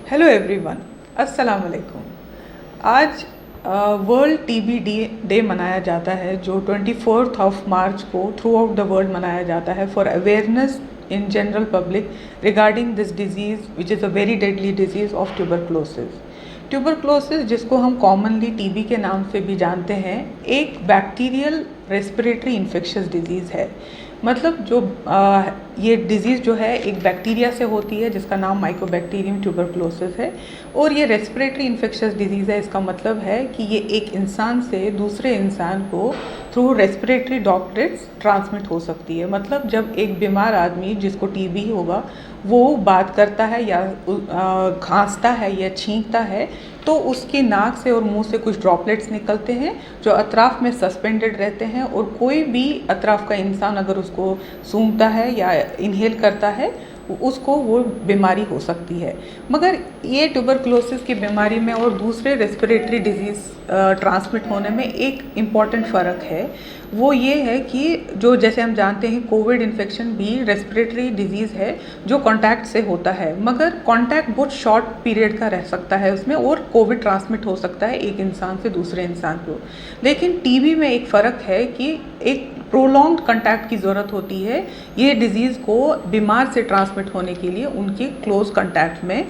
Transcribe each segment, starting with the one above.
Hello everyone, अस्सलाम वालेकुम। आज वर्ल्ड टीबी डे मनाया जाता है जो 24 मार्च को थ्रू आउट द वर्ल्ड मनाया जाता है for awareness in general public regarding this disease which is a very deadly disease of tuberculosis. Tuberculosis, जिसको हम कॉमनली टीबी के नाम से भी जानते हैं, एक बैक्टीरियल रेस्पिरेटरी इन्फेक्शस डिजीज़ है। मतलब ये डिज़ीज़ जो है एक बैक्टीरिया से होती है जिसका नाम माइकोबैक्टीरियम ट्यूबरक्लोसिस है, और ये रेस्पिरेटरी इन्फेक्शस डिजीज़ है। इसका मतलब है कि ये एक इंसान से दूसरे इंसान को थ्रू रेस्पिरेटरी ड्रॉपलेट्स ट्रांसमिट हो सकती है। मतलब जब एक बीमार आदमी जिसको टीबी होगा वो बात करता है या खांसता है या छींकता है तो उसकी नाक से और मुंह से कुछ ड्रॉपलेट्स निकलते हैं जो अतराफ़ में सस्पेंडेड रहते हैं, और कोई भी अतराफ़ का इंसान अगर उसको सूंघता है या इनहेल करता है उसको वो बीमारी हो सकती है। मगर ये ट्यूबरक्लोसिस की बीमारी में और दूसरे रेस्पिरेटरी डिजीज़ ट्रांसमिट होने में एक इम्पॉर्टेंट फ़र्क है। वो ये है कि जो जैसे हम जानते हैं कोविड इन्फेक्शन भी रेस्पिरेटरी डिजीज़ है जो कांटेक्ट से होता है, मगर कांटेक्ट बहुत शॉर्ट पीरियड का रह सकता है उसमें, और कोविड ट्रांसमिट हो सकता है एक इंसान से दूसरे इंसान को। लेकिन टीबी में एक फ़र्क है कि एक प्रोलॉन्ग्ड कांटेक्ट की ज़रूरत होती है। ये डिज़ीज़ को बीमार से ट्रांसमिट होने के लिए उनके क्लोज कांटेक्ट में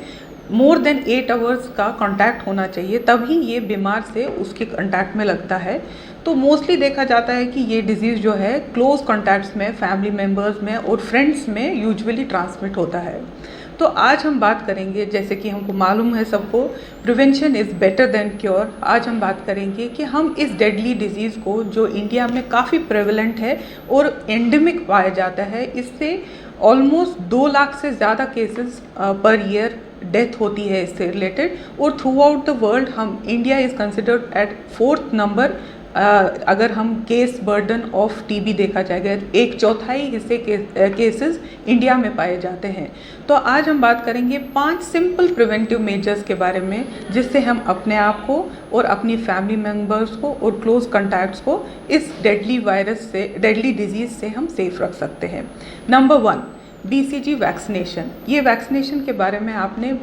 मोर देन 8 आवर्स का कांटेक्ट होना चाहिए, तभी ये बीमार से उसके कांटेक्ट में लगता है। तो मोस्टली देखा जाता है कि ये डिज़ीज़ जो है क्लोज कांटेक्ट्स में, फैमिली मेम्बर्स में और फ्रेंड्स में यूजुअली ट्रांसमिट होता है। तो आज हम बात करेंगे, जैसे कि हमको मालूम है सबको, prevention is better than cure. आज हम बात करेंगे कि हम इस डेडली डिज़ीज़ को, जो इंडिया में काफ़ी प्रेवलेंट है और एंडेमिक पाया जाता है, इससे ऑलमोस्ट 2 लाख से ज़्यादा केसेस पर ईयर डेथ होती है इससे रिलेटेड, और थ्रू आउट द वर्ल्ड हम India is considered at 4th number. अगर हम केस बर्डन ऑफ टीबी देखा जाएगा, 1/4 हिस्से केसेस इंडिया में पाए जाते हैं। तो आज हम बात करेंगे 5 सिंपल प्रिवेंटिव मेजर्स के बारे में, जिससे हम अपने आप को और अपनी फैमिली मेम्बर्स को और क्लोज कॉन्टैक्ट्स को इस डेडली वायरस से, डेडली डिजीज़ से हम सेफ रख सकते हैं। Number 1, BCG vaccination. ये वैक्सीनेशन के बारे में आपने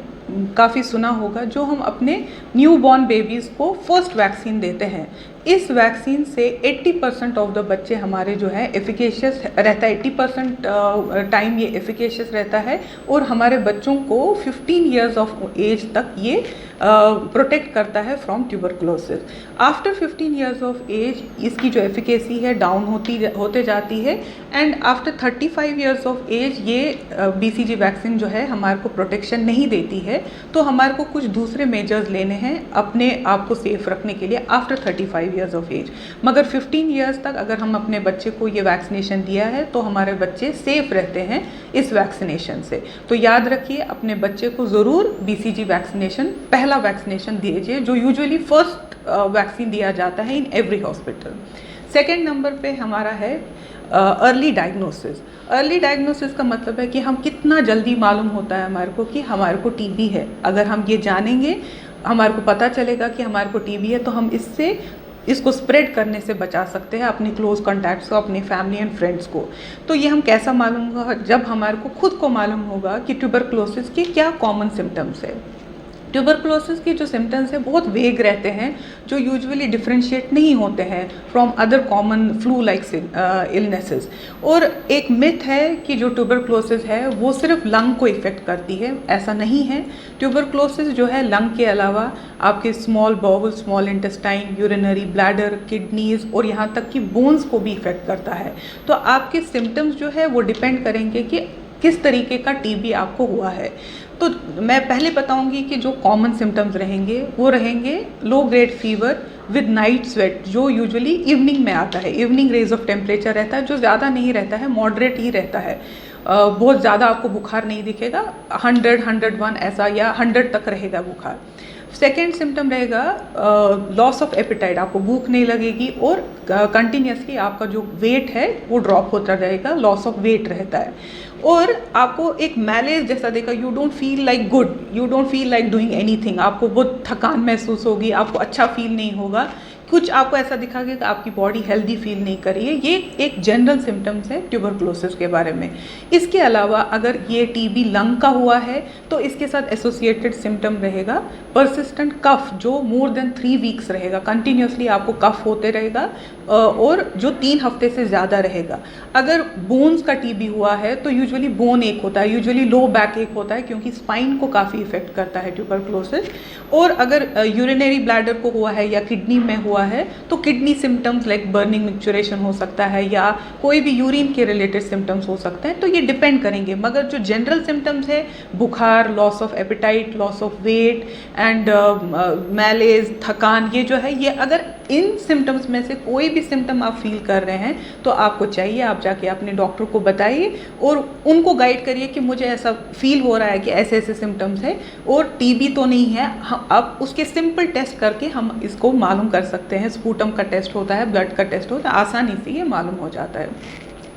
काफ़ी सुना होगा, जो हम अपने न्यू बॉर्न बेबीज़ को फर्स्ट वैक्सीन देते हैं। इस वैक्सीन से 80% ऑफ द बच्चे हमारे जो है एफिकेशियस रहता है, 80% टाइम ये एफिकेशियस रहता है, और हमारे बच्चों को 15 ईयर्स ऑफ एज तक ये प्रोटेक्ट करता है from tuberculosis. After 15 years of age इसकी जो एफिकेसी है डाउन होते जाती है, and after 35 years of age ये BCG वैक्सीन जो है हमारे को प्रोटेक्शन नहीं देती है। तो हमारे को कुछ दूसरे मेजर्स लेने हैं अपने आप को सेफ रखने के लिए आफ्टर 35 ईयर्स ऑफ एज। मगर 15 ईयर्स तक अगर हम अपने बच्चे को ये वैक्सीनेशन दिया है तो हमारे बच्चे सेफ रहते हैं इस वैक्सीनेशन से। तो याद रखिए, अपने बच्चे को ज़रूर BCG वैक्सीनेशन, पहला वैक्सीनेशन दीजिए, जो यूजुअली फर्स्ट वैक्सीन दिया जाता है in every hospital. Second number पे हमारा है अर्ली डायग्नोसिस। अर्ली डायग्नोसिस का मतलब है कि हम कितना जल्दी मालूम होता है हमारे को कि हमारे को टीबी है। अगर हम ये जानेंगे, हमारे को पता चलेगा कि हमारे को टीबी है, तो हम इसको स्प्रेड करने से बचा सकते हैं अपने क्लोज कॉन्टैक्ट्स को, अपनी फैमिली एंड फ्रेंड्स को। तो ये हम कैसा मालूम होगा? जब हमारे को खुद को मालूम होगा कि ट्यूबरक्लोसिस के क्या कॉमन सिम्टम्स है। ट्यूबरक्लोसिस के जो सिम्टम्स हैं बहुत वेग रहते हैं, जो यूजुअली डिफ्रेंशिएट नहीं होते हैं from other common flu like illnesses. और एक मिथ है कि जो ट्यूबरक्लोसिस है वो सिर्फ लंग को इफ़ेक्ट करती है। ऐसा नहीं है। ट्यूबरक्लोसिस जो है लंग के अलावा आपके small bowel, small intestine, urinary bladder, kidneys और यहाँ तक कि बोन्स को भी इफ़ेक्ट करता है। तो आपके सिम्टम्स जो है वो डिपेंड करेंगे कि किस तरीके का टीबी आपको हुआ है। तो मैं पहले बताऊंगी कि जो कॉमन सिम्टम्स रहेंगे वो रहेंगे low grade fever with night sweat, जो यूजुअली इवनिंग में आता है। इवनिंग रेज ऑफ टेम्परेचर रहता है, जो ज़्यादा नहीं रहता है, मॉडरेट ही रहता है। बहुत ज़्यादा आपको बुखार नहीं दिखेगा, 100, 101 ऐसा, या 100 तक रहेगा बुखार। सेकेंड सिम्टम रहेगा लॉस ऑफ एपेटाइट, आपको भूख नहीं लगेगी, और कंटिन्यूसली आपका जो वेट है वो ड्रॉप होता रहेगा, लॉस ऑफ वेट रहता है। और आपको एक मैलेज जैसा देखा, you don't feel like good, you don't feel like doing anything, आपको बहुत थकान महसूस होगी, आपको अच्छा फील नहीं होगा। कुछ आपको ऐसा दिखा कि आपकी बॉडी हेल्दी फील नहीं कर रही है, ये एक जनरल सिम्टम्स है ट्यूबरक्लोसिस के बारे में। इसके अलावा अगर ये टीबी लंग का हुआ है तो इसके साथ एसोसिएटेड सिम्टम रहेगा परसिस्टेंट कफ, जो मोर देन 3 वीक्स रहेगा, कंटिन्यूसली आपको कफ होते रहेगा और जो 3 हफ्ते से ज़्यादा रहेगा। अगर बोन्स का टीबी हुआ है तो यूजुअली बोन एक होता है, यूजुअली लो बैक एक होता है, क्योंकि स्पाइन को काफ़ी इफेक्ट करता है ट्यूबरक्लोसिस। और अगर यूरिनरी ब्लैडर को हुआ है या किडनी में हुआ है तो kidney symptoms like burning micturition हो सकता है या कोई भी यूरिन के रिलेटेड सिम्टम्स हो सकते हैं, तो ये डिपेंड करेंगे। मगर जो जनरल सिम्टम्स है, बुखार, loss of appetite, loss of weight and malaise, थकान, ये जो है, ये अगर इन सिम्टम्स में से कोई भी सिम्टम आप फील कर रहे हैं तो आपको चाहिए आप जाके अपने डॉक्टर को बताइए और उनको गाइड करिए कि मुझे ऐसा फील हो रहा है कि ऐसे ऐसे सिम्टम्स है और टीबी तो नहीं है। अब उसके सिंपल टेस्ट करके हम इसको मालूम कर सकते हैं। स्पूटम का टेस्ट होता है, ब्लड का टेस्ट होता है, आसानी से ये मालूम हो जाता है।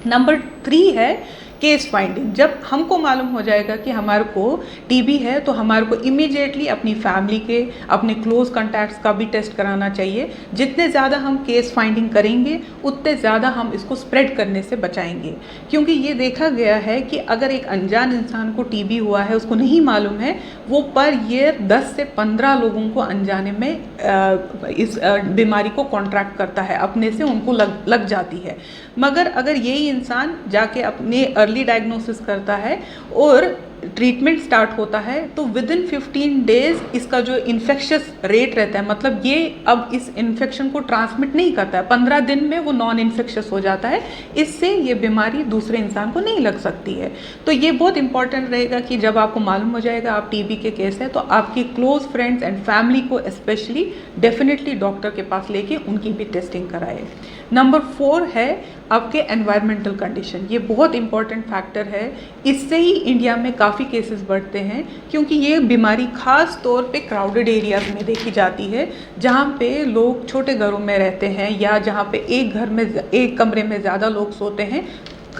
नंबर 3 है केस फाइंडिंग। जब हमको मालूम हो जाएगा कि हमारे को टीबी है तो हमारे को इमीडिएटली अपनी फैमिली के, अपने क्लोज कॉन्टैक्ट्स का भी टेस्ट कराना चाहिए। जितने ज़्यादा हम केस फाइंडिंग करेंगे उतने ज़्यादा हम इसको स्प्रेड करने से बचाएंगे, क्योंकि ये देखा गया है कि अगर एक अनजान इंसान को टीबी हुआ है, उसको नहीं मालूम है, वो पर ईयर 10 से 15 लोगों को अनजाने में इस बीमारी को कॉन्ट्रैक्ट करता है, अपने से उनको लग जाती है। मगर अगर यही इंसान जाके अपने अर्ली डायग्नोसिस करता है और ट्रीटमेंट स्टार्ट होता है तो विद इन 15 डेज इसका जो इन्फेक्शस रेट रहता है, मतलब ये अब इस इन्फेक्शन को ट्रांसमिट नहीं करता है, 15 दिन में वो नॉन इन्फेक्शस हो जाता है। इससे ये बीमारी दूसरे इंसान को नहीं लग सकती है। तो ये बहुत इंपॉर्टेंट रहेगा कि जब आपको मालूम हो जाएगा आप टीबी के केस है तो आपकी क्लोज फ्रेंड्स एंड फैमिली को स्पेशली डेफिनेटली डॉक्टर के पास लेके उनकी भी टेस्टिंग कराए। नंबर 4 है आपके एनवायरमेंटल कंडीशन। ये बहुत इंपॉर्टेंट फैक्टर है, इससे ही इंडिया में काफ़ी केसेस बढ़ते हैं, क्योंकि ये बीमारी खास तौर पे क्राउडेड एरियाज़ में देखी जाती है, जहाँ पे लोग छोटे घरों में रहते हैं या जहाँ पे एक घर में एक कमरे में ज़्यादा लोग सोते हैं।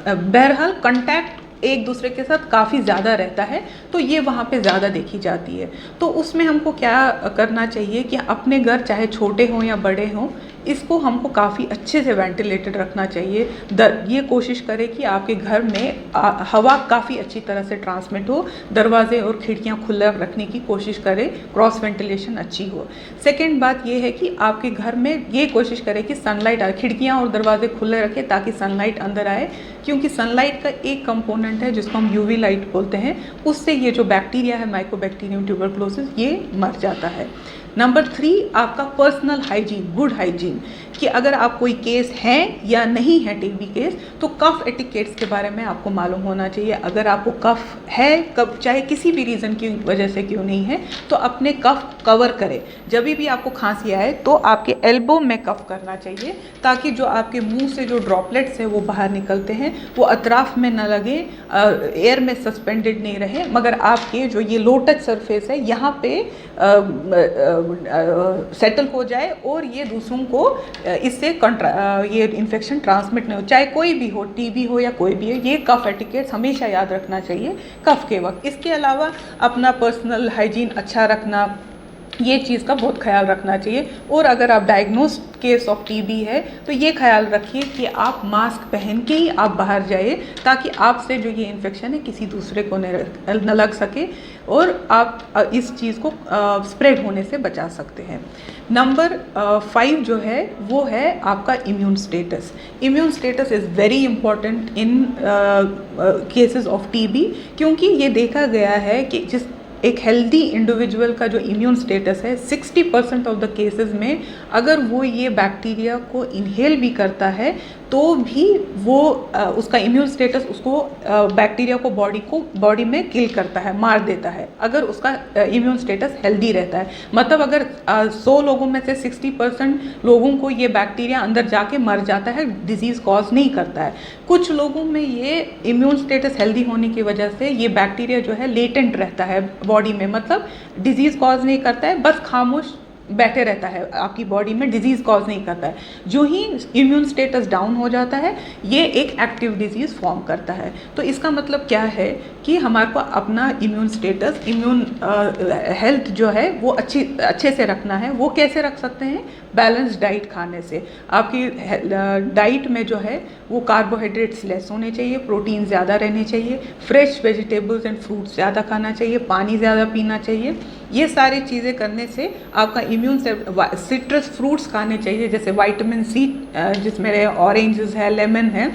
बहरहाल कंटैक्ट एक दूसरे के साथ काफ़ी ज़्यादा रहता है, तो ये वहाँ पे ज़्यादा देखी जाती है। तो उसमें हमको क्या करना चाहिए कि अपने घर चाहे छोटे हों या बड़े हों, इसको हमको काफ़ी अच्छे से वेंटिलेटेड रखना चाहिए। ये कोशिश करें कि आपके घर में हवा काफ़ी अच्छी तरह से ट्रांसमिट हो, दरवाजे और खिड़कियाँ खुला रखने की कोशिश करें, क्रॉस वेंटिलेशन अच्छी हो। सेकेंड बात ये है कि आपके घर में ये कोशिश करें कि सनलाइट आए, खिड़कियाँ और दरवाजे खुले रखें ताकि सनलाइट अंदर आए, क्योंकि सनलाइट का एक कंपोनेंट है जिसको हम यूवी लाइट बोलते हैं, उससे ये जो बैक्टीरिया है माइकोबैक्टीरियम ट्यूबरक्लोसिस ये मर जाता है। नंबर 3 आपका पर्सनल हाइजीन, गुड हाइजीन, कि अगर आप कोई केस हैं या नहीं है टीबी केस, तो कफ एटिकेट्स के बारे में आपको मालूम होना चाहिए। अगर आपको कफ है, कब चाहे किसी भी रीज़न की वजह से क्यों नहीं है, तो अपने कफ कवर करें। जब भी आपको खांसी आए तो आपके एल्बो में कफ करना चाहिए, ताकि जो आपके मुंह से जो ड्रॉपलेट्स हैं वो बाहर निकलते हैं वो अतराफ में न लगे, एयर में सस्पेंडेड नहीं रहे, मगर आपके जो ये लो टच सरफेस है यहाँ पे सेटल हो जाए और ये दूसरों को इससे ये इन्फेक्शन ट्रांसमिट नहीं हो, चाहे कोई भी हो, टीबी हो या कोई भी हो। ये कफ एटिकेट्स हमेशा याद रखना चाहिए कफ के वक्त। इसके अलावा अपना पर्सनल हाइजीन अच्छा रखना, ये चीज़ का बहुत ख्याल रखना चाहिए। और अगर आप डायग्नोज केस ऑफ टीबी है तो ये ख्याल रखिए कि आप मास्क पहन के ही आप बाहर जाइए, ताकि आपसे जो ये इन्फेक्शन है किसी दूसरे को न लग सके और आप इस चीज़ को स्प्रेड होने से बचा सकते हैं। नंबर 5 जो है वो है आपका immune status. Immune status is very important in cases of TB, क्योंकि ये देखा गया है कि जिस एक हेल्दी इंडिविजुअल का जो इम्यून स्टेटस है 60% ऑफ द केसेस में अगर वो ये बैक्टीरिया को इनहेल भी करता है तो भी वो उसका इम्यून स्टेटस उसको बैक्टीरिया को बॉडी में किल करता है, मार देता है, अगर उसका इम्यून स्टेटस हेल्दी रहता है। मतलब अगर 100 लोगों में से 60% लोगों को ये बैक्टीरिया अंदर जाके मर जाता है, डिजीज़ कॉज नहीं करता है। कुछ लोगों में ये इम्यून स्टेटस हेल्दी होने की वजह से ये बैक्टीरिया जो है लेटेंट रहता है बॉडी में, मतलब डिजीज़ कॉज नहीं करता है, बस खामोश बैठे रहता है, आपकी बॉडी में डिजीज़ कॉज नहीं करता है। जो ही इम्यून स्टेटस डाउन हो जाता है ये एक एक्टिव डिजीज़ फॉर्म करता है। तो इसका मतलब क्या है कि हमारे को अपना इम्यून स्टेटस, इम्यून हेल्थ जो है वो अच्छे से रखना है। वो कैसे रख सकते हैं? बैलेंस डाइट खाने से। आपकी डाइट में जो है वो कार्बोहाइड्रेट्स लेस होने चाहिए, प्रोटीन ज़्यादा रहने चाहिए, फ्रेश वेजिटेबल्स एंड फ्रूट्स ज़्यादा खाना चाहिए, पानी ज़्यादा पीना चाहिए। ये सारी चीज़ें करने से आपका इम्यून से, सिट्रस फ्रूट्स खाने चाहिए जैसे विटामिन सी जिसमें ऑरेंजेस है, लेमन है।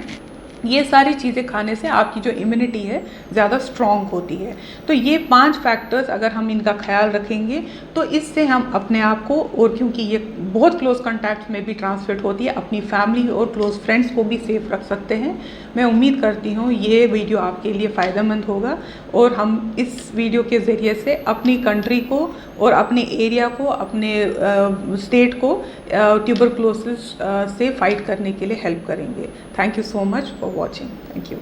ये सारी चीज़ें खाने से आपकी जो इम्यूनिटी है ज़्यादा स्ट्रॉन्ग होती है। तो ये 5 फैक्टर्स अगर हम इनका ख्याल रखेंगे तो इससे हम अपने आप को, और क्योंकि ये बहुत क्लोज कॉन्टैक्ट में भी ट्रांसमिट होती है, अपनी फैमिली और क्लोज फ्रेंड्स को भी सेफ रख सकते हैं। मैं उम्मीद करती हूँ ये वीडियो आपके लिए फ़ायदेमंद होगा और हम इस वीडियो के ज़रिए से अपनी कंट्री को और अपने एरिया को, अपने स्टेट को ट्यूबरकुलोसिस से फाइट करने के लिए हेल्प करेंगे। Thank you so much for watching. Thank you.